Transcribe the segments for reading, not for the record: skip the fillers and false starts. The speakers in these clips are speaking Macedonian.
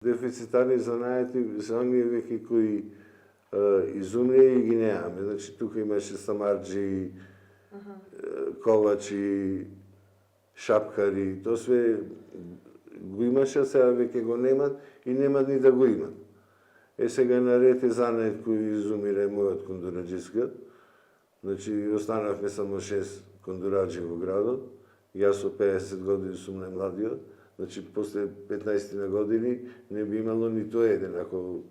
Дефицитарни занаети се оние веќе кои изумрија и ги неаме. Значи, тука имаше самарджи, ковачи, шапкари, тоа све го имаше, сега веќе го немат и немат ни да го имат. Сега наред е занает кој изумира е мојот кондураджискиот. Значи, останавме само 6 кондураджи во градот. Јас со 50 години сум најмладиот. Значи, после 15 на години не би имало нито еден, ако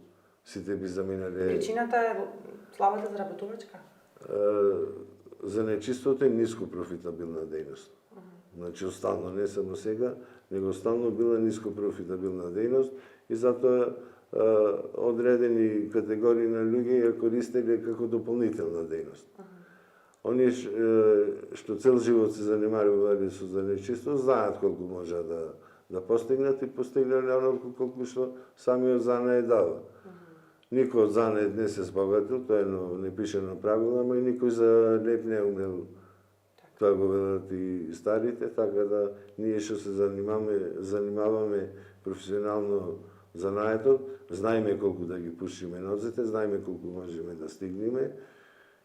сите би заминале... Причината е слабата заработувачка? За нечистото е ниско профитабилна дејност. Значи, остално, не само сега, него остално била ниско профитабилна дејност и затоа одредени категории на луѓе ја користеле како дополнителна дејност. Оние што цел живот се занимавале со занечисто, знаат колку може да постигнат и постигнале оноliko колку што самиот занает дава. Никој од занает не се збогатил, тоа е непишено правило, ама и никој за леп не умел. Тоа го велат и старите, така да ние што се занимаваме професионално занаетот, знаеме колку да ги пушиме ноците, знаеме колку можеме да стигнеме.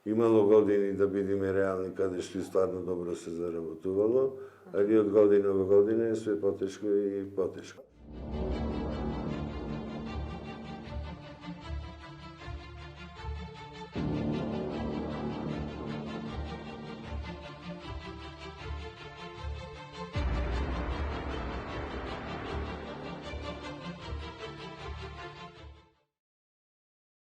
Имало години да бидеме реални каде што и стварно добро се заработувало, али од година во година е све потешко и потешко.